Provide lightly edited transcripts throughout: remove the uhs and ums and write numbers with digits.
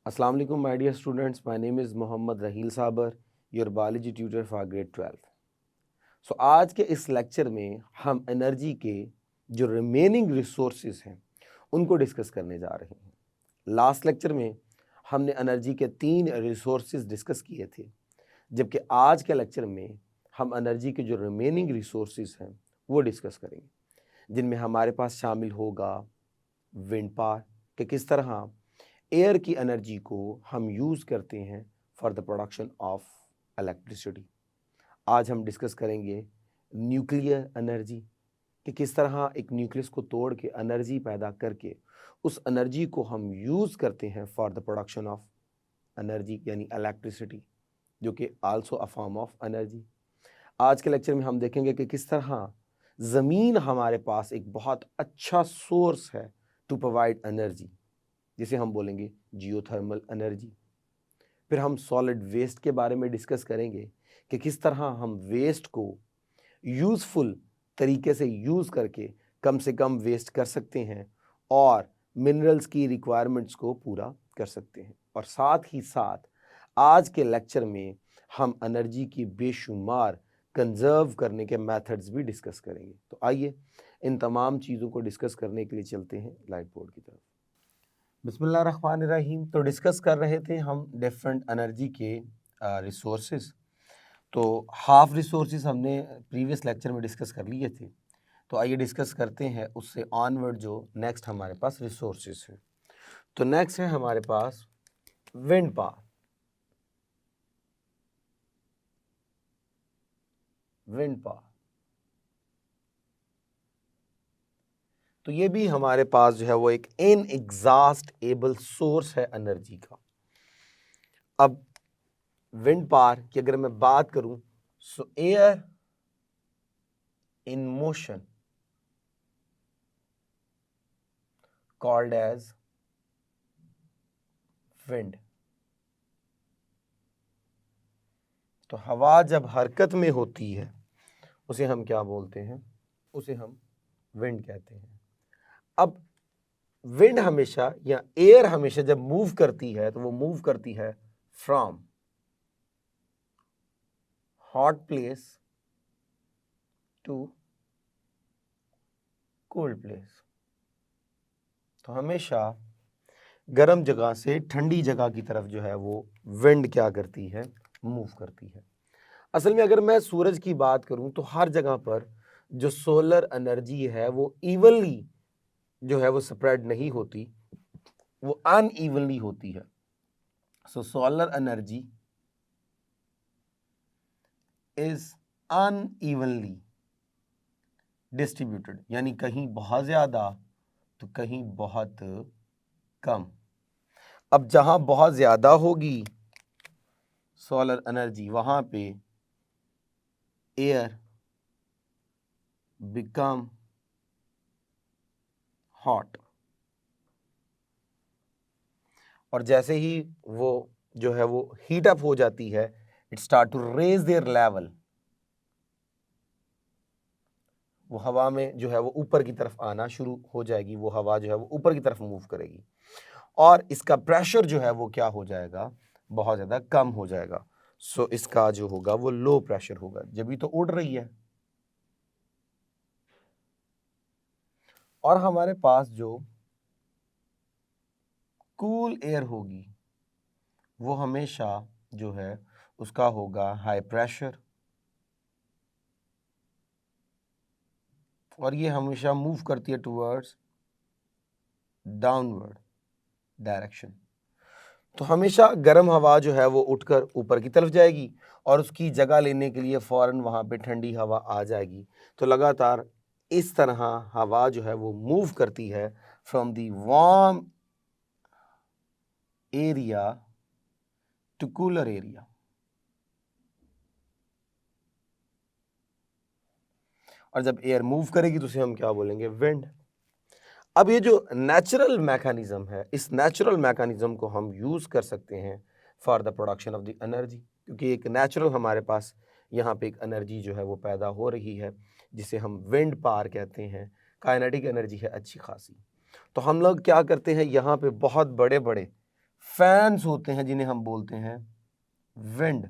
Assalamu alaikum my dear students, my name is Mohammad Raheel Sabar, your biology tutor for grade 12. So आज के इस lecture में हम energy के जो रिमेनिंग रिसोर्सेज हैं उनको डिस्कस करने जा रहे हैं। लास्ट लेक्चर में हमने एनर्जी के 3 रिसोर्सेज डिस्कस किए थे, जबकि आज के लेक्चर में हम एनर्जी के जो रिमेनिंग रिसोर्सेज हैं वो डिस्कस करेंगे, जिनमें हमारे पास शामिल होगा विंड पावर कि किस तरह एयर की एनर्जी को हम यूज़ करते हैं for the production of electricity. आज हम डिस्कस करेंगे न्यूक्लियर एनर्जी कि किस तरह एक न्यूक्लियस को तोड़ के एनर्जी पैदा करके उस एनर्जी को हम यूज़ करते हैं for the production of energy यानी इलेक्ट्रिसिटी, जो कि also a form of energy. आज के लेक्चर में हम देखेंगे कि किस तरह ज़मीन हमारे पास एक बहुत अच्छा सोर्स है टू प्रोवाइड एनर्जी, जिसे हम बोलेंगे जियोथर्मल एनर्जी। फिर हम सॉलिड वेस्ट के बारे में डिस्कस करेंगे कि किस तरह हम वेस्ट को यूज़फुल तरीके से यूज़ करके कम से कम वेस्ट कर सकते हैं और मिनरल्स की रिक्वायरमेंट्स को पूरा कर सकते हैं। और साथ ही साथ आज के लेक्चर में हम एनर्जी की बेशुमार कंजर्व करने के मेथड्स भी डिस्कस करेंगे। तो आइए इन तमाम चीज़ों को डिस्कस करने के लिए चलते हैं लाइट बोर्ड की तरफ। बिस्मिल्लाहिर्रहमानिर्रहीम। तो डिस्कस कर रहे थे हम डिफरेंट एनर्जी के रिसोर्सेज। तो हाफ रिसोर्सेज हमने प्रीवियस लेक्चर में डिस्कस कर लिए थे, तो आइए डिस्कस करते हैं उससे ऑनवर्ड जो नेक्स्ट हमारे पास रिसोर्सेज है। तो नेक्स्ट है हमारे पास विंड पावर। विंड पावर तो ये भी हमारे पास जो है वो एक इनएग्जॉस्टेबल सोर्स है एनर्जी का। अब विंड पावर की अगर मैं बात करूं, so air in motion called as wind. तो हवा जब हरकत में होती है उसे हम क्या बोलते हैं? उसे हम विंड कहते हैं। अब विंड हमेशा या एयर हमेशा जब मूव करती है तो वो मूव करती है from hot place to cold place. तो हमेशा गर्म जगह से ठंडी जगह की तरफ जो है वो विंड क्या करती है? मूव करती है। असल में अगर मैं सूरज की बात करूं तो हर जगह पर जो सोलर एनर्जी है वो इवनली जो है वो स्प्रेड नहीं होती, वो अनइवनली होती है। So solar energy is unevenly distributed, यानी कहीं बहुत ज्यादा तो कहीं बहुत कम। अब जहां बहुत ज्यादा होगी सोलर एनर्जी वहां पे एयर बिकम हॉट, और जैसे ही वो जो है वो हीट अप हो जाती है, it start to raise their level. वो हवा में जो है वो ऊपर की तरफ आना शुरू हो जाएगी, वो हवा जो है वो ऊपर की तरफ मूव करेगी और इसका प्रेशर जो है वो क्या हो जाएगा? बहुत ज़्यादा कम हो जाएगा। सो इसका जो होगा वो लो प्रेशर होगा, जब भी तो उड़ रही है। और हमारे पास जो कूल एयर होगी वो हमेशा जो है उसका होगा हाई प्रेशर, और ये हमेशा मूव करती है टुवर्ड्स डाउनवर्ड डायरेक्शन। तो हमेशा गर्म हवा जो है वो उठकर ऊपर की तरफ जाएगी और उसकी जगह लेने के लिए फौरन वहाँ पे ठंडी हवा आ जाएगी। तो लगातार इस तरह हवा जो है वो मूव करती है from the warm area to cooler area. और जब एयर मूव करेगी तो उसे हम क्या बोलेंगे? विंड। अब ये जो नेचुरल मैकेनिज्म है, इस नेचुरल मैकेनिज्म को हम यूज़ कर सकते हैं for the production of the energy, क्योंकि एक नेचुरल हमारे पास यहाँ पे एक एनर्जी जो है वो पैदा हो रही है जिसे हम विंड पावर कहते हैं। काइनेटिक एनर्जी है अच्छी खासी। तो हम लोग क्या करते हैं, यहाँ पे बहुत बड़े बड़े फैंस होते हैं जिन्हें हम बोलते हैं विंड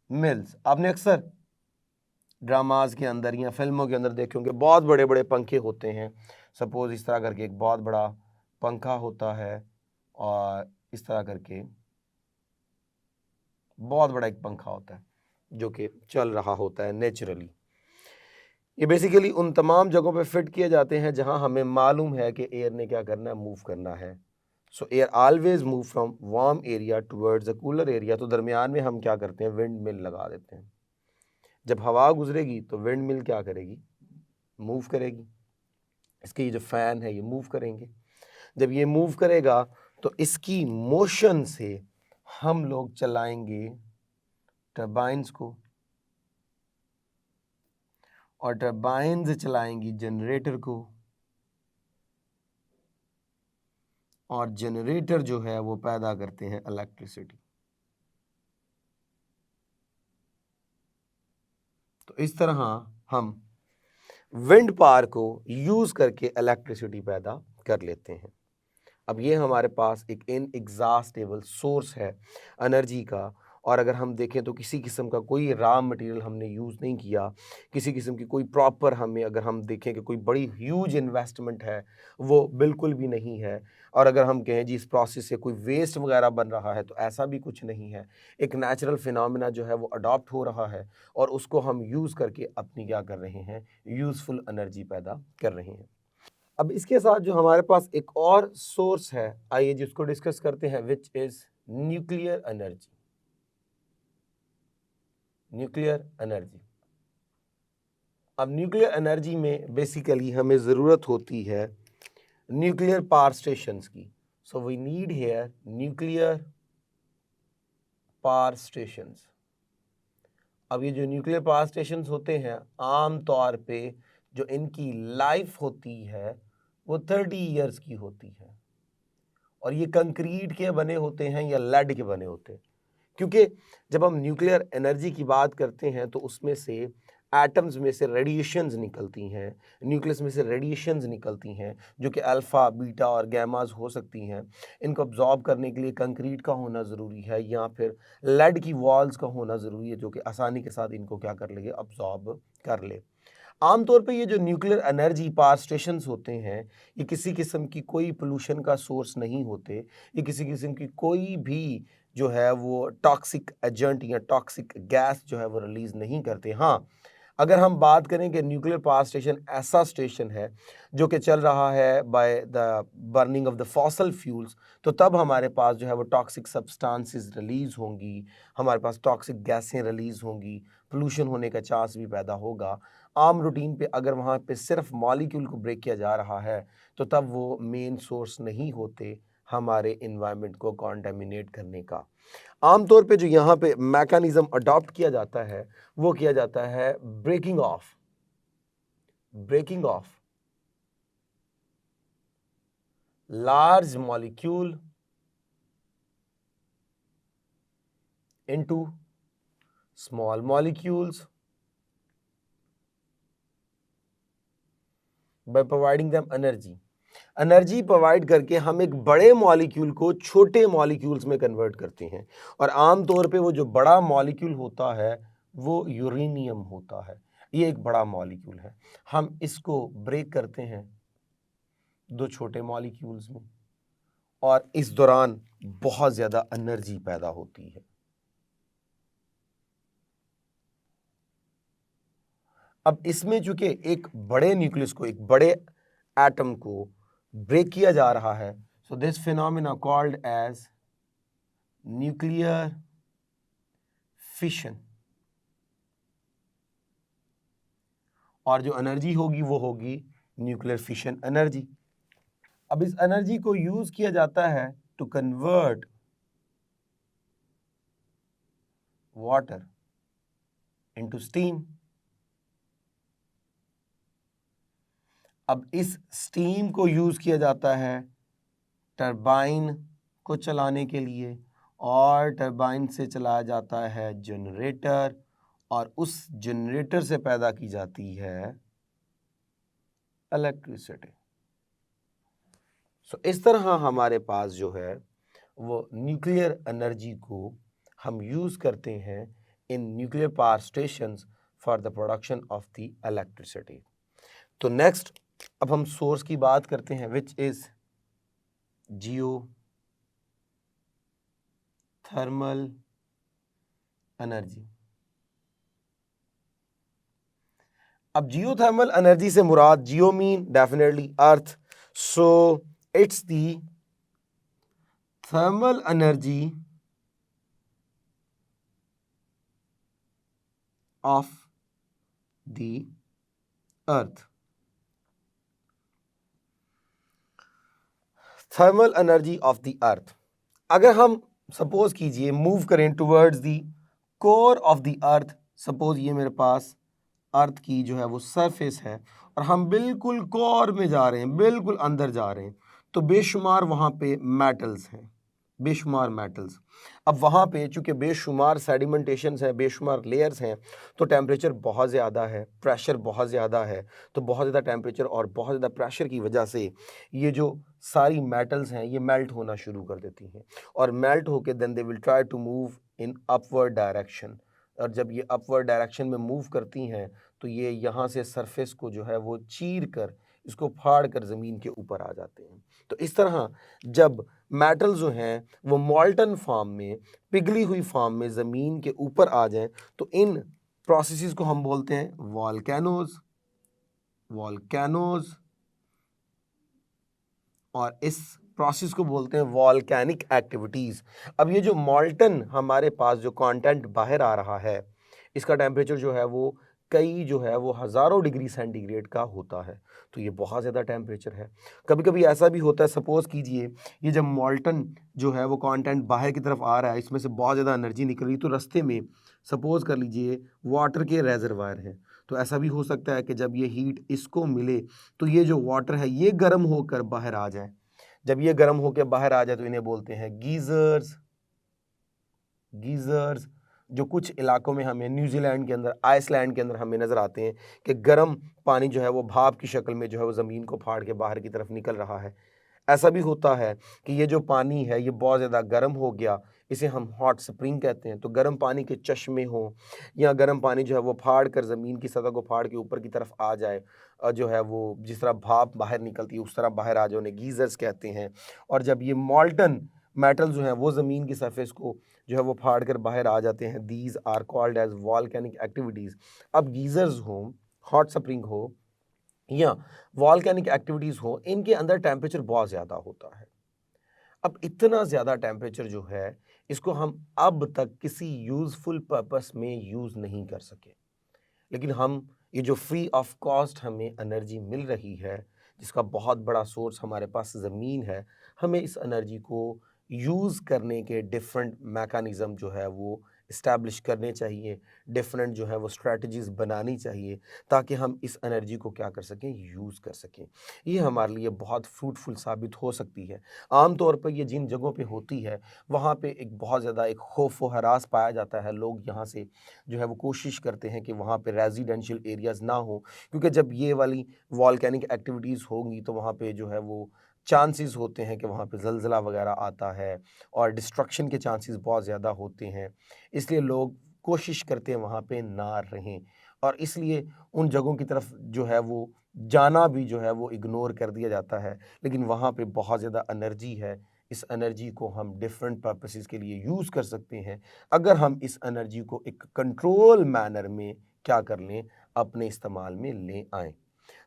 मिल्स। आपने अक्सर ड्रामाज के अंदर या फिल्मों के अंदर देखे होंगे, बहुत बड़े बड़े पंखे होते हैं। सपोज इस तरह करके एक बहुत बड़ा पंखा होता है और इस तरह करके बहुत बड़ा एक पंखा होता है जो कि चल रहा होता है नेचुरली। ये बेसिकली उन तमाम जगहों पे फिट किए जाते हैं जहां हमें मालूम है कि एयर ने क्या करना है, मूव करना है। सो air always move from warm area towards a cooler area. तो दरमियान में हम क्या करते हैं, विंड मिल लगा देते हैं। जब हवा गुजरेगी तो विंड मिल क्या करेगी, मूव करेगी। इसके ये जो फैन है ये मूव करेंगे। जब ये मूव करेगा तो इसकी मोशन से हम लोग चलाएंगे टरबाइन्स को, और टरबाइन्स चलाएंगी जनरेटर को, और जनरेटर जो है वो पैदा करते हैं इलेक्ट्रिसिटी। तो इस तरह हम विंड पावर को यूज करके इलेक्ट्रिसिटी पैदा कर लेते हैं। अब ये हमारे पास एक इनएग्जॉस्टेबल सोर्स है एनर्जी का, और अगर हम देखें तो किसी किस्म का कोई रॉ मटेरियल हमने यूज़ नहीं किया, किसी किस्म की कोई प्रॉपर, हमें अगर हम देखें कि कोई बड़ी ह्यूज इन्वेस्टमेंट है, वो बिल्कुल भी नहीं है। और अगर हम कहें जी इस प्रोसेस से कोई वेस्ट वगैरह बन रहा है, तो ऐसा भी कुछ नहीं है। एक नेचुरल फिनोमेना जो है वो अडॉप्ट हो रहा है और उसको हम यूज़ करके अपनी क्या कर रहे हैं, यूज़फुल एनर्जी पैदा कर रहे हैं। अब इसके साथ जो हमारे पास एक और सोर्स है, आइए जिसको डिस्कस करते हैं, which is nuclear energy. Nuclear energy. अब न्यूक्लियर एनर्जी में बेसिकली हमें ज़रूरत होती है न्यूक्लियर पावर स्टेशंस की। So we need here nuclear power stations. अब ये जो न्यूक्लियर पावर स्टेशंस होते हैं, आम तौर पे जो इनकी लाइफ होती है वो 30 ईयर्स की होती है, और ये कंक्रीट के बने होते हैं या लेड के बने होते हैं। क्योंकि जब हम न्यूक्लियर एनर्जी की बात करते हैं तो उसमें से एटम्स में से रेडिएशंस निकलती हैं, न्यूक्लियस में से रेडिएशंस निकलती हैं जो कि अल्फ़ा, बीटा और गैमाज हो सकती हैं। इनको अब्जॉर्ब करने के लिए कंक्रीट का होना ज़रूरी है या फिर लेड की वॉल्स का होना ज़रूरी है जो कि आसानी के साथ इनको क्या कर लेंगे, अब्जॉर्ब कर ले। आमतौर पे ये जो न्यूक्लियर एनर्जी पावर स्टेशंस होते हैं, ये किसी किस्म की कोई पोल्यूशन का सोर्स नहीं होते। ये किसी किस्म की कोई भी जो है वो टॉक्सिक एजेंट या टॉक्सिक गैस जो है वो रिलीज नहीं करते। हाँ, अगर हम बात करें कि न्यूक्लियर पावर स्टेशन ऐसा स्टेशन है जो कि चल रहा है by the burning of the fossil fuels, तो तब हमारे पास जो है वो टॉक्सिक सब्सटेंसेस रिलीज होंगी, हमारे पास टॉक्सिक गैसें रिलीज होंगी, पोल्यूशन होने का चांस भी पैदा होगा। आम रूटीन पे अगर वहाँ पे सिर्फ मॉलिक्यूल को ब्रेक किया जा रहा है तो तब वो मेन सोर्स नहीं होते हमारे इन्वायरमेंट को कॉन्टेमिनेट करने का। आमतौर पे जो यहाँ पे मैकेनिज्म अडॉप्ट किया जाता है वो किया जाता है breaking of large molecule into small molecules by providing them energy provide करके हम एक बड़े मॉलिक्यूल को छोटे मॉलिक्यूल्स में कन्वर्ट करते हैं। और आमतौर पे वो जो बड़ा मॉलिक्यूल होता है वो यूरेनियम होता है। ये एक बड़ा मॉलिक्यूल है, हम इसको ब्रेक करते हैं दो छोटे मॉलिक्यूल्स में, और इस दौरान बहुत ज़्यादा एनर्जी पैदा होती है। अब इसमें चूंकि एक बड़े न्यूक्लियस को, एक बड़े एटम को ब्रेक किया जा रहा है, so this phenomena called as nuclear fission. और जो एनर्जी होगी वो होगी न्यूक्लियर फिशन एनर्जी। अब इस एनर्जी को यूज किया जाता है to convert water into steam. अब इस स्टीम को यूज किया जाता है टरबाइन को चलाने के लिए, और टरबाइन से चलाया जाता है जनरेटर, और उस जनरेटर से पैदा की जाती है इलेक्ट्रिसिटी। सो इस तरह हमारे पास जो है वो न्यूक्लियर एनर्जी को हम यूज़ करते हैं in nuclear power stations for the production of the electricity. तो नेक्स्ट अब हम सोर्स की बात करते हैं which is geo thermal energy. अब जियोथर्मल एनर्जी से मुराद, geo mean definitely earth, so it's the thermal energy of the earth. Thermal energy of the earth. अगर हम सपोज कीजिए मूव करें towards the core of the earth, suppose ये मेरे पास अर्थ की जो है वो सरफेस है और हम बिल्कुल कोर में जा रहे हैं, बिल्कुल अंदर जा रहे हैं, तो बेशुमार वहाँ पे मेटल्स हैं, बेशुमार मेटल्स। अब वहाँ पे चूंकि बेशुमार सेडिमेंटेशंस हैं, बेशुमार लेयर्स हैं, तो टेम्परेचर बहुत ज़्यादा है, प्रेशर बहुत ज़्यादा है, तो बहुत ज़्यादा टेम्परेचर और बहुत ज़्यादा प्रेशर की वजह से ये जो सारी मेटल्स हैं ये मेल्ट होना शुरू कर देती हैं और मेल्ट होकर then they will try to move in upward direction. और जब ये अपवर्ड डायरेक्शन में मूव करती हैं तो ये यहाँ से सरफेस को जो है वो चीर कर, इसको फाड़ कर ज़मीन के ऊपर आ जाते हैं। तो इस तरह जब मेटल जो हैं वो मॉल्टन फॉर्म में, पिघली हुई फॉर्म में ज़मीन के ऊपर आ जाएं, तो इन प्रोसेसेस को हम बोलते हैं वॉल्केनोज, वॉल्केनोज, और इस प्रोसेस को बोलते हैं वॉल्केनिक एक्टिविटीज़। अब ये जो मॉल्टन हमारे पास जो कंटेंट बाहर आ रहा है, इसका टेम्परेचर जो है वो कई जो है वो हज़ारों डिग्री सेंटीग्रेड का होता है, तो ये बहुत ज़्यादा टेम्परेचर है। कभी कभी ऐसा भी होता है, सपोज़ कीजिए ये जब मॉल्टन जो है वो कंटेंट बाहर की तरफ आ रहा है, इसमें से बहुत ज़्यादा एनर्जी निकल रही, तो रास्ते में सपोज़ कर लीजिए वाटर के रेजरवायर हैं, तो ऐसा भी हो सकता है कि जब ये हीट इसको मिले तो ये जो वाटर है ये गर्म होकर बाहर आ जाए। जब ये गर्म होकर बाहर आ जाए तो इन्हें बोलते हैं गीजर्स। गीजर्स जो कुछ इलाकों में हमें न्यूजीलैंड के अंदर, आइसलैंड के अंदर हमें नज़र आते हैं कि गर्म पानी जो है वो भाप की शक्ल में जो है वो ज़मीन को फाड़ के बाहर की तरफ निकल रहा है। ऐसा भी होता है कि ये जो पानी है ये बहुत ज़्यादा गर्म हो गया, इसे हम हॉट स्प्रिंग कहते हैं, तो गर्म पानी के चश्मे हों या गर्म पानी जो है वो फाड़ कर ज़मीन की सतह को फाड़ के ऊपर की तरफ आ जाए, जो है वो जिस तरह भाप बाहर निकलती है उस तरह बाहर आ जाए, उन्हें गीजर्स कहते हैं। और जब ये मॉल्टन मेटल जो हैं वो ज़मीन की सरफेस को जो है वो फाड़ कर बाहर आ जाते हैं, these are called as volcanic activities. अब गीजर्स हों, हॉट स्प्रिंग हो या वॉल्केनिक एक्टिविटीज़ हो, इनके अंदर टेम्परेचर बहुत ज़्यादा होता है। अब इतना ज़्यादा टेम्परेचर जो है इसको हम अब तक किसी यूज़फुल पर्पस में यूज़ नहीं कर सके, लेकिन हम ये जो फ्री ऑफ कॉस्ट हमें एनर्जी मिल रही है, जिसका बहुत बड़ा सोर्स हमारे पास ज़मीन है, हमें इस एनर्जी को यूज़ करने के डिफरेंट मैकेनिज़्म जो है वो इस्टेब्लिश करने चाहिए, डिफरेंट जो है वो स्ट्रैटेजीज़ बनानी चाहिए, ताकि हम इस एनर्जी को क्या कर सकें, यूज़ कर सकें। ये हमारे लिए बहुत फ्रूटफुल साबित हो सकती है। आम तौर पर ये जिन जगहों पे होती है वहाँ पे एक बहुत ज़्यादा एक खौफ व हरास पाया जाता है, लोग यहाँ से जो है वो कोशिश करते हैं कि वहाँ पे रेजिडेंशियल एरियाज़ ना हो, क्योंकि जब ये वाली वॉल्केनिक एक्टिविटीज़ होंगी तो वहाँ पे जो है वो चांसेस होते हैं कि वहाँ पे ज़लज़ला वगैरह आता है और डिस्ट्रक्शन के चांसेस बहुत ज़्यादा होते हैं, इसलिए लोग कोशिश करते हैं वहाँ पे ना रहें और इसलिए उन जगहों की तरफ जो है वो जाना भी जो है वो इग्नोर कर दिया जाता है। लेकिन वहाँ पे बहुत ज़्यादा एनर्जी है, इस एनर्जी को हम डिफरेंट पर्पसेस के लिए यूज़ कर सकते हैं अगर हम इस एनर्जी को एक कंट्रोल मैनर में क्या कर लें, अपने इस्तेमाल में ले आएँ।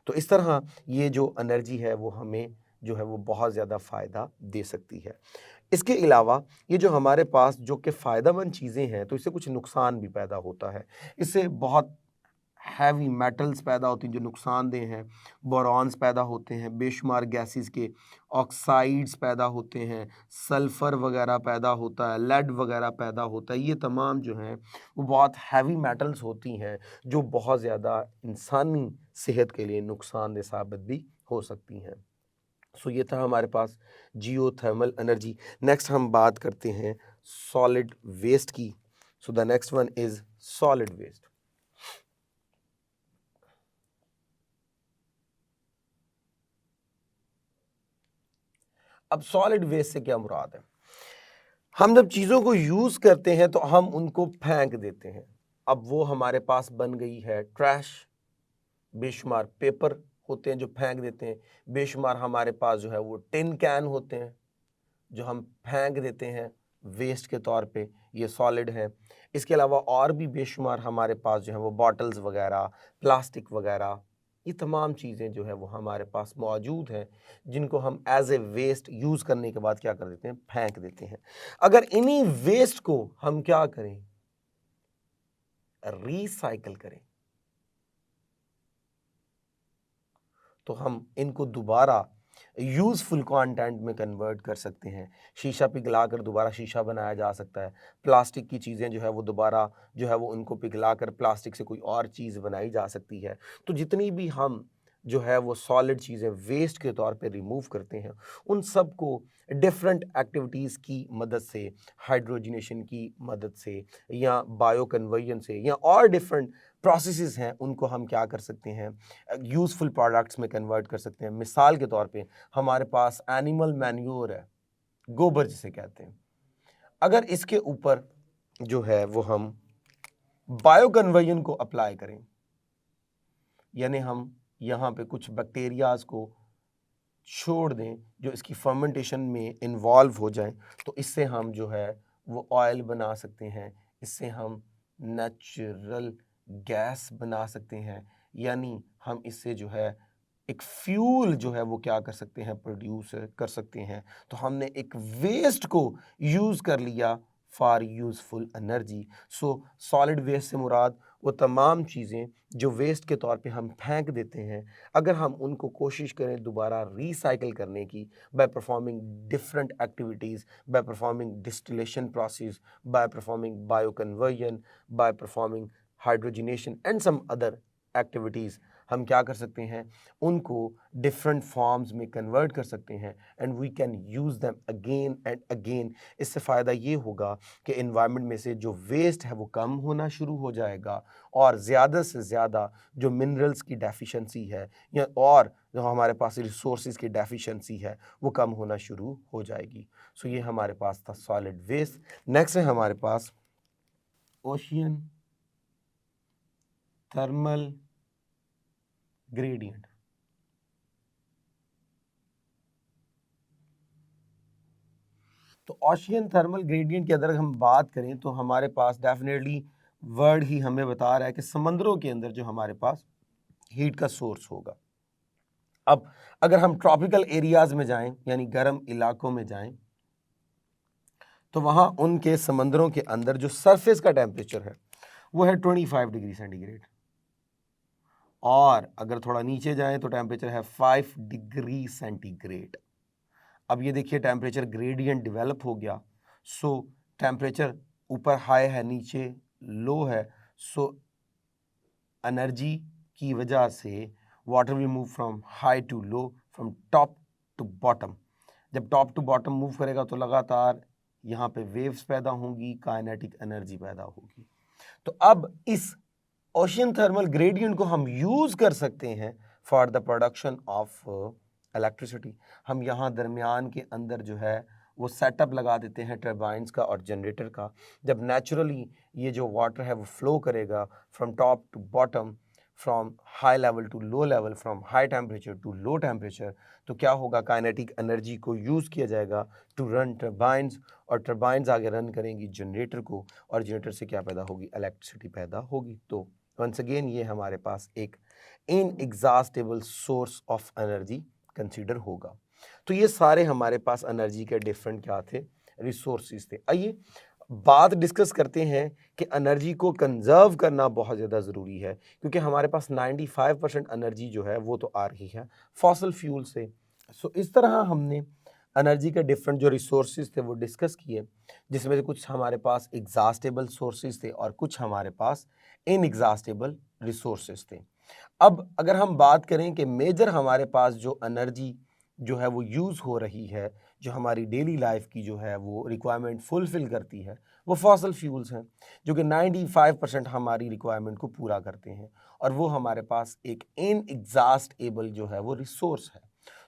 तो इस तरह ये जो एनर्जी है वो हमें जो है वो बहुत ज़्यादा फ़ायदा दे सकती है। इसके अलावा ये जो हमारे पास जो कि फ़ायदेमंद चीज़ें हैं, तो इससे कुछ नुकसान भी पैदा होता है। इससे बहुत हैवी मेटल्स पैदा होती हैं जो नुकसानदेह हैं, बोरॉन्स पैदा होते हैं, बेशुमार गैसेस के ऑक्साइड्स पैदा होते हैं, सल्फ़र वगैरह पैदा होता है, लेड वगैरह पैदा होता है। ये तमाम जो हैं वो बहुत हैवी मेटल्स होती हैं जो बहुत ज़्यादा इंसानी सेहत के लिए नुकसानदेह साबित भी हो सकती हैं। सो ये था हमारे पास जियोथर्मल एनर्जी। नेक्स्ट हम बात करते हैं सॉलिड वेस्ट की। So the next one is solid waste. अब सॉलिड वेस्ट से क्या मुराद है? हम जब चीज़ों को यूज़ करते हैं तो हम उनको फेंक देते हैं। अब वो हमारे पास बन गई है ट्रैश। बेशुमार पेपर होते हैं जो फेंक देते हैं, बेशुमार हमारे पास जो है वो टिन कैन होते हैं जो हम फेंक देते हैं वेस्ट के तौर पे, ये सॉलिड है। इसके अलावा और भी बेशुमार हमारे पास जो है वो बॉटल्स वगैरह, प्लास्टिक वगैरह, ये तमाम चीज़ें जो है वो हमारे पास मौजूद हैं, जिनको हम एज ए वेस्ट यूज़ करने के बाद क्या कर देते हैं, फेंक देते हैं। अगर इन्हीं वेस्ट को हम क्या करें, रिसाइकल करें, तो हम इनको दोबारा यूज़फुल कंटेंट में कन्वर्ट कर सकते हैं। शीशा पिघलाकर दोबारा शीशा बनाया जा सकता है। प्लास्टिक की चीज़ें जो है वो दोबारा जो है वो उनको पिघलाकर प्लास्टिक से कोई और चीज़ बनाई जा सकती है। तो जितनी भी हम जो है वो सॉलिड चीज़ें वेस्ट के तौर पे रिमूव करते हैं, उन सब को डिफरेंट एक्टिविटीज़ की मदद से, हाइड्रोजनेशन की मदद से या बायो कन्वर्जन से या और डिफरेंट प्रोसेसेस हैं, उनको हम क्या कर सकते हैं, यूज़फुल प्रोडक्ट्स में कन्वर्ट कर सकते हैं। मिसाल के तौर पे हमारे पास एनिमल मैन्योर है, गोबर जिसे कहते हैं। अगर इसके ऊपर जो है वो हम बायो कन्वर्जन को अप्लाई करें, यानी हम यहाँ पे कुछ बैक्टीरियाज को छोड़ दें जो इसकी फर्मेंटेशन में इन्वॉल्व हो जाएं, तो इससे हम जो है वो ऑयल बना सकते हैं, इससे हम नेचुरल गैस बना सकते हैं, यानी हम इससे जो है एक फ्यूल जो है वो क्या कर सकते हैं, प्रोड्यूस कर सकते हैं। तो हमने एक वेस्ट को यूज़ कर लिया for useful energy. So solid waste से मुराद वो तमाम चीज़ें जो वेस्ट के तौर पे हम फेंक देते हैं, अगर हम उनको कोशिश करें दोबारा रिसाइकिल करने की, by performing different activities, by performing distillation process, by performing bioconversion, by performing hydrogenation and some other activities, हम क्या कर सकते हैं, उनको डिफरेंट फॉर्म्स में कन्वर्ट कर सकते हैं and we can use them again and again. इससे फ़ायदा ये होगा कि एनवायरनमेंट में से जो वेस्ट है वो कम होना शुरू हो जाएगा और ज़्यादा से ज़्यादा जो मिनरल्स की डेफिशिएंसी है या और जो हमारे पास रिसोर्सेज की डेफिशिएंसी है वो कम होना शुरू हो जाएगी। सो ये हमारे पास था सॉलिड वेस्ट। नेक्स्ट है हमारे पास ओशियन थर्मल ग्रेडियंट। तो ओशियन थर्मल ग्रेडियंट की अगर हम बात करें तो हमारे पास डेफिनेटली वर्ड ही हमें बता रहा है कि समंदरों के अंदर जो हमारे पास हीट का सोर्स होगा। अब अगर हम ट्रॉपिकल एरियाज में जाएं यानी गर्म इलाकों में जाएं तो वहां उनके समंदरों के अंदर जो सरफेस का टेम्परेचर है वो है 25 डिग्री सेंटीग्रेड और अगर थोड़ा नीचे जाएं तो टेम्परेचर है 5 डिग्री सेंटीग्रेड। अब ये देखिए टेम्परेचर ग्रेडियंट डेवलप हो गया। सो टेम्परेचर ऊपर हाई है, नीचे लो है। सो एनर्जी की वजह से water will move from high to low, from top to bottom. जब टॉप टू बॉटम मूव करेगा तो लगातार यहाँ पे वेव्स पैदा होंगी, काइनेटिक एनर्जी पैदा होगी। तो अब इस ओशियन थर्मल ग्रेडियंट को हम यूज कर सकते हैं for the production of electricity. हम यहाँ दरमियान के अंदर जो है वो सेटअप लगा देते हैं टर्बाइंस का और जनरेटर का। जब नेचुरली ये जो वाटर है वो फ्लो करेगा from top to bottom, from high level to low level, from high temperature to low temperature, तो क्या होगा, काइनेटिक एनर्जी को यूज़ किया जाएगा टू रन टर्बाइंस और टर्बाइंस आगे रन करेंगी जनरेटर को और जनरेटर से क्या पैदा होगी, इलेक्ट्रिसिटी पैदा होगी। तो वंस अगेन ये हमारे पास एक inexhaustible source of energy consider होगा। तो ये सारे हमारे पास एनर्जी के डिफरेंट क्या थे, रिसोर्सेज थे। आइए बात डिस्कस करते हैं कि एनर्जी को कंजर्व करना बहुत ज़्यादा ज़रूरी है क्योंकि हमारे पास 95% एनर्जी जो है वो तो आ रही है फॉसल फ्यूल से। सो इस तरह हमने एनर्जी के डिफरेंट जो रिसोर्सेज थे वो डिस्कस किए, जिसमें से कुछ हमारे पास एग्जॉस्टेबल सोर्सेज थे और कुछ हमारे पास इनएग्जॉस्टेबल रिसोर्सेज थे। अब अगर हम बात करें कि मेजर हमारे पास जो एनर्जी जो है वो यूज़ हो रही है, जो हमारी डेली लाइफ की जो है वो रिक्वायरमेंट फुलफ़िल करती है, वो फॉसल फ्यूल्स हैं जो कि 95% हमारी रिक्वायरमेंट को पूरा करते हैं और वो हमारे पास एक इनएग्जॉस्टेबल जो है वो रिसोर्स है।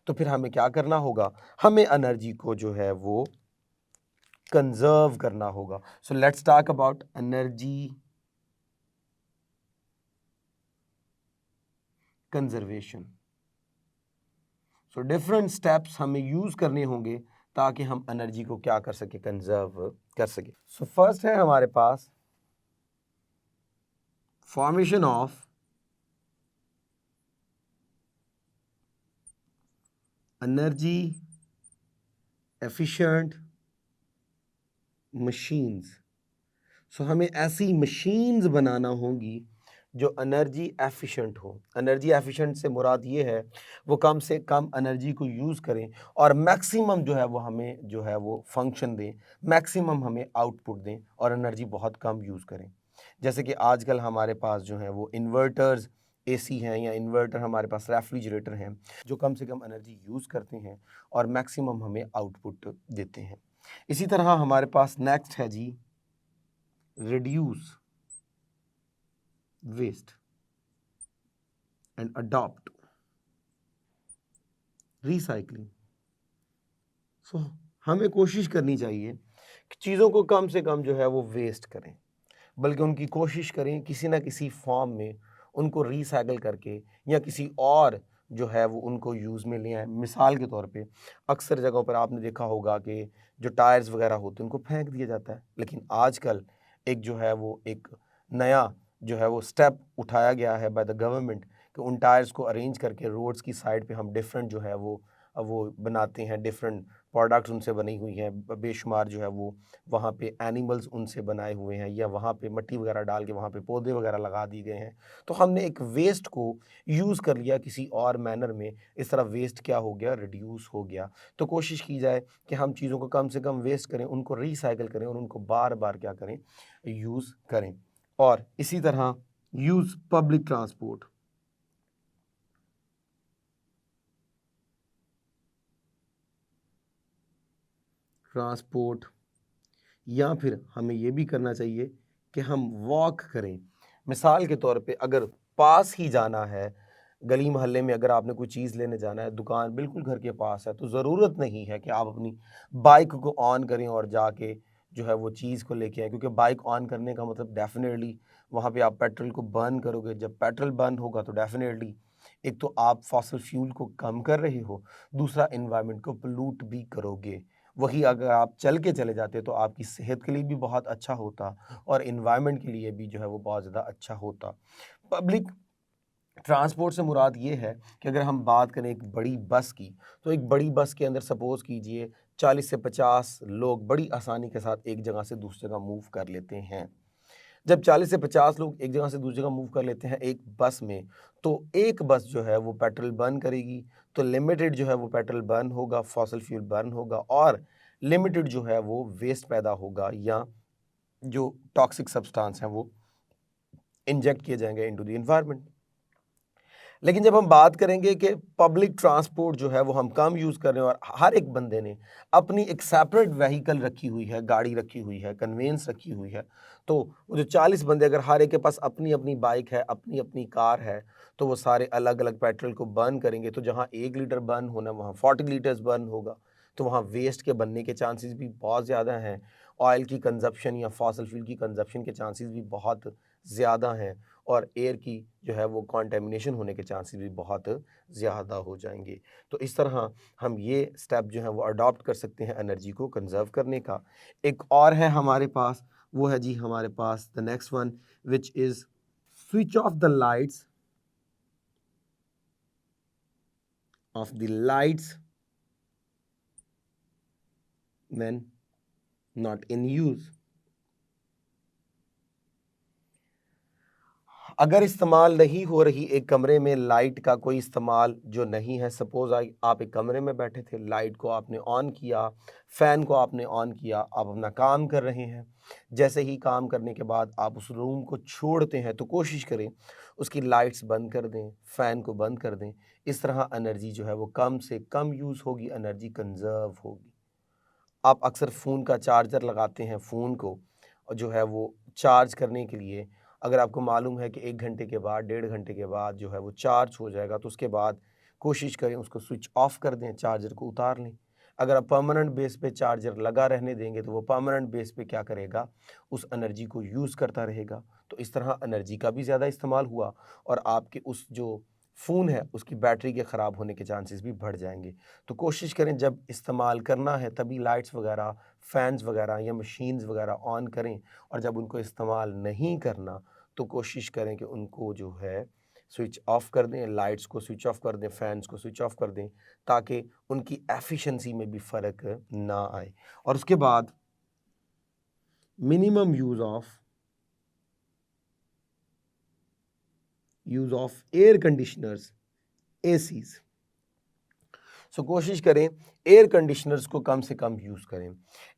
तो फिर हमें क्या करना होगा, हमें एनर्जी को जो है वो कंजर्व करना होगा। So let's talk about energy conservation. So different steps हमें यूज करने होंगे ताकि हम एनर्जी को क्या कर सके, कंजर्व कर सके। सो फर्स्ट है हमारे पास formation of energy efficient machines. So हमें ऐसी मशीन्स बनाना होंगी जो एनर्जी एफिशिएंट हो। एनर्जी एफिशिएंट से मुराद ये है वो कम से कम एनर्जी को यूज़ करें और मैक्सिमम जो है वो हमें जो है वो फंक्शन दें, मैक्सिमम हमें आउटपुट दें और एनर्जी बहुत कम यूज़ करें। जैसे कि आजकल हमारे पास जो है वो इन्वर्टर्स एसी हैं या इन्वर्टर हमारे पास रेफ्रिजरेटर हैं जो कम से कम एनर्जी यूज़ करते हैं और मैक्सिमम हमें आउटपुट देते हैं। इसी तरह हमारे पास नेक्स्ट है जी reduce waste and adopt recycling. So हमें कोशिश करनी चाहिए कि चीज़ों को कम से कम जो है वो वेस्ट करें, बल्कि उनकी कोशिश करें किसी ना किसी फॉर्म में उनको रिसाइकल करके या किसी और जो है वो उनको यूज़ में ले आए। मिसाल के तौर पे अक्सर जगहों पर आपने देखा होगा कि जो टायर्स वगैरह होते हैं उनको फेंक दिया जाता है, लेकिन आजकल एक जो है वो एक नया जो है वो स्टेप उठाया गया है बाय द गवर्नमेंट कि उन टायर्स को अरेंज करके रोड्स की साइड पे हम डिफरेंट जो है वो बनाते हैं, डिफरेंट प्रोडक्ट्स उनसे बनी हुई हैं, बेशुमार जो है वो वहाँ पे एनिमल्स उनसे बनाए हुए हैं या वहाँ पे मिट्टी वगैरह डाल के वहाँ पे पौधे वगैरह लगा दिए गए हैं। तो हमने एक वेस्ट को यूज़ कर लिया किसी और मैनर में, इस तरह वेस्ट क्या हो गया, रिड्यूस हो गया। तो कोशिश की जाए कि हम चीज़ों को कम से कम वेस्ट करें, उनको रिसाइकिल करें और उनको बार बार क्या करें, यूज़ करें। और इसी तरह यूज़ पब्लिक ट्रांसपोर्ट। ट्रांसपोर्ट या फिर हमें ये भी करना चाहिए कि हम वॉक करें। मिसाल के तौर पे अगर पास ही जाना है, गली मोहल्ले में अगर आपने कोई चीज़ लेने जाना है, दुकान बिल्कुल घर के पास है, तो ज़रूरत नहीं है कि आप अपनी बाइक को ऑन करें और जाके जो है वो चीज़ को लेके आएँ, क्योंकि बाइक ऑन करने का मतलब डेफिनेटली वहाँ पे आप पेट्रोल को बर्न करोगे। जब पेट्रोल बर्न होगा तो डेफिनेटली एक तो आप फॉसिल फ्यूल को कम कर रहे हो, दूसरा एनवायरनमेंट को पोल्यूट भी करोगे। वही अगर आप चल के चले जाते तो आपकी सेहत के लिए भी बहुत अच्छा होता और एनवायरनमेंट के लिए भी जो है वो बहुत ज़्यादा अच्छा होता। पब्लिक ट्रांसपोर्ट से मुराद ये है कि अगर हम बात करें एक बड़ी बस की, तो एक बड़ी बस के अंदर सपोज़ कीजिए 40 से 50 लोग बड़ी आसानी के साथ एक जगह से दूसरी जगह मूव कर लेते हैं। जब 40 से 50 लोग एक जगह से दूसरी जगह मूव कर लेते हैं एक बस में, तो एक बस जो है वो पेट्रोल बर्न करेगी, तो लिमिटेड जो है वो पेट्रोल बर्न होगा, फॉसिल फ्यूल बर्न होगा और लिमिटेड जो है वो वेस्ट पैदा होगा या जो टॉक्सिक सब्सटेंस हैं वो इंजेक्ट किए जाएंगे इनटू द एनवायरनमेंट। लेकिन जब हम बात करेंगे कि पब्लिक ट्रांसपोर्ट जो है वो हम कम यूज़ कर रहे हैं और हर एक बंदे ने अपनी एक सेपरेट व्हीकल रखी हुई है, गाड़ी रखी हुई है, कन्वेंस रखी हुई है, तो वो जो 40 बंदे अगर हर एक के पास अपनी अपनी बाइक है, अपनी अपनी कार है, तो वो सारे अलग अलग पेट्रोल को बर्न करेंगे, तो जहाँ 1 लीटर बर्न होना वहाँ 40 लीटर्स बर्न होगा, तो वहाँ वेस्ट के बनने के चांसेस भी बहुत ज़्यादा हैं। ऑयल की कंजप्शन या फॉसिल फ्यूल की कंजप्शन के चांसेस भी बहुत ज़्यादा हैं और एयर की जो है वो कॉन्टेमिनेशन होने के चांसेस भी बहुत ज़्यादा हो जाएंगे। तो इस तरह हम ये स्टेप जो है वो अडॉप्ट कर सकते हैं एनर्जी को कंजर्व करने का। एक और है हमारे पास, वो है जी हमारे पास the next one which is switch off the lights when not in use. अगर इस्तेमाल नहीं हो रही एक कमरे में लाइट का कोई इस्तेमाल जो नहीं है, सपोज़ आप एक कमरे में बैठे थे, लाइट को आपने ऑन किया, फ़ैन को आपने ऑन किया, आप अपना काम कर रहे हैं। जैसे ही काम करने के बाद आप उस रूम को छोड़ते हैं तो कोशिश करें उसकी लाइट्स बंद कर दें, फ़ैन को बंद कर दें। इस तरह एनर्जी जो है वो कम से कम यूज़ होगी, एनर्जी कंज़र्व होगी। आप अक्सर फ़ोन का चार्जर लगाते हैं, फ़ोन को जो है वो चार्ज करने के लिए, अगर आपको मालूम है कि 1 घंटे के बाद, 1.5 घंटे के बाद जो है वो चार्ज हो जाएगा, तो उसके बाद कोशिश करें उसको स्विच ऑफ कर दें, चार्जर को उतार लें। अगर आप परमानेंट बेस पे चार्जर लगा रहने देंगे तो वो परमानेंट बेस पे क्या करेगा, उस एनर्जी को यूज़ करता रहेगा। तो इस तरह एनर्जी का भी ज़्यादा इस्तेमाल हुआ और आपके उस जो फ़ोन है उसकी बैटरी के ख़राब होने के चांसेस भी बढ़ जाएंगे। तो कोशिश करें जब इस्तेमाल करना है तभी लाइट्स वगैरह, फ़ैन्स वगैरह या मशीन्स वगैरह ऑन करें, और जब उनको इस्तेमाल नहीं करना तो कोशिश करें कि उनको जो है स्विच ऑफ कर दें, लाइट्स को स्विच ऑफ कर दें, फ़ैन्स को स्विच ऑफ कर दें, ताकि उनकी एफिशिएंसी में भी फ़र्क ना आए। और उसके बाद minimum use of air conditioners, ACs. So कोशिश करें एयर कंडीशनर्स को कम से कम यूज़ करें।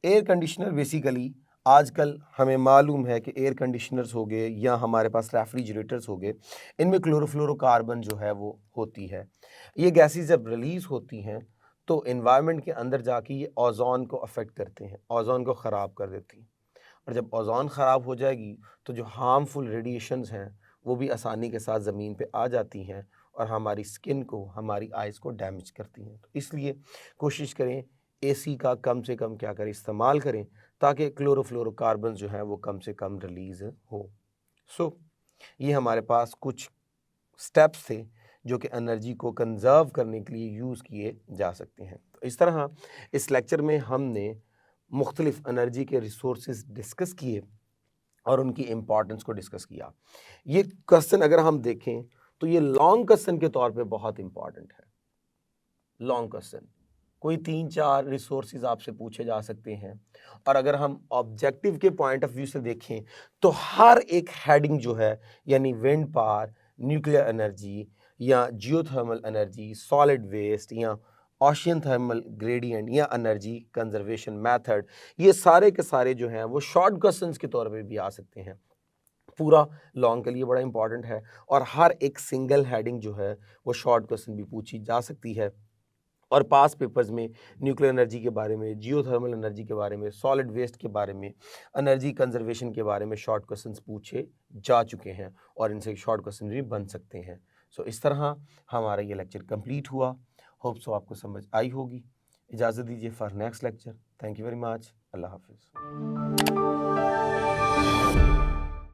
एयर कंडीशनर बेसिकली आजकल हमें मालूम है कि एयर कंडीशनर्स हो गए या हमारे पास रेफ्रिजरेटर्स हो गए, इनमें क्लोरोफ्लोरोकार्बन जो है वो होती है। ये गैसेस जब रिलीज़ होती हैं तो एनवायरनमेंट के अंदर जाके ये ओज़ोन को अफेक्ट करते हैं, ओज़ोन को ख़राब कर देती हैं। और जब ओज़ोन ख़राब हो जाएगी तो जो हार्मफुल रेडिएशंस हैं वो भी आसानी के साथ ज़मीन पे आ जाती हैं और हमारी स्किन को, हमारी आइज़ को डैमेज करती हैं। तो इसलिए कोशिश करें एसी का कम से कम क्या करें, इस्तेमाल करें, ताकि क्लोरोफ्लोरोकार्बन जो है वो कम से कम रिलीज़ हो। सो ये हमारे पास कुछ स्टेप्स थे जो कि एनर्जी को कंज़र्व करने के लिए यूज़ किए जा सकते हैं। तो इस तरह इस लेक्चर में हमने मुख्तलिफ एनर्जी के रिसोर्सेज डिस्कस किए और उनकी इम्पॉर्टेंस को डिस्कस किया। ये क्वेश्चन अगर हम देखें तो ये लॉन्ग क्वेश्चन के तौर पे बहुत इम्पॉर्टेंट है। लॉन्ग क्वेश्चन कोई 3-4 रिसोर्सेज आपसे पूछे जा सकते हैं, और अगर हम ऑब्जेक्टिव के पॉइंट ऑफ व्यू से देखें तो हर एक हेडिंग जो है, यानी विंड पावर, न्यूक्लियर एनर्जी या जियोथर्मल एनर्जी, सॉलिड वेस्ट या ओशियन थर्मल ग्रेडियंट या एनर्जी कंजर्वेशन मेथड, ये सारे के सारे जो हैं वो शॉर्ट क्वेश्चंस के तौर पे भी आ सकते हैं। पूरा लॉन्ग के लिए बड़ा इंपॉर्टेंट है और हर एक सिंगल हेडिंग जो है वो शॉर्ट क्वेश्चन भी पूछी जा सकती है। और पास पेपर्स में न्यूक्लियर एनर्जी के बारे में, जियोथर्मल एनर्जी के बारे में, सॉलिड वेस्ट के बारे में, एनर्जी कंजर्वेशन के बारे में शॉर्ट क्वेश्चंस पूछे जा चुके हैं और इनसे शॉर्ट क्वेश्चन भी बन सकते हैं। सो इस तरह हमारा ये लेक्चर कंप्लीट हुआ। होप सो आपको समझ आई होगी। इजाज़त दीजिए for next lecture. Thank you very much. अल्लाह हाफिज़।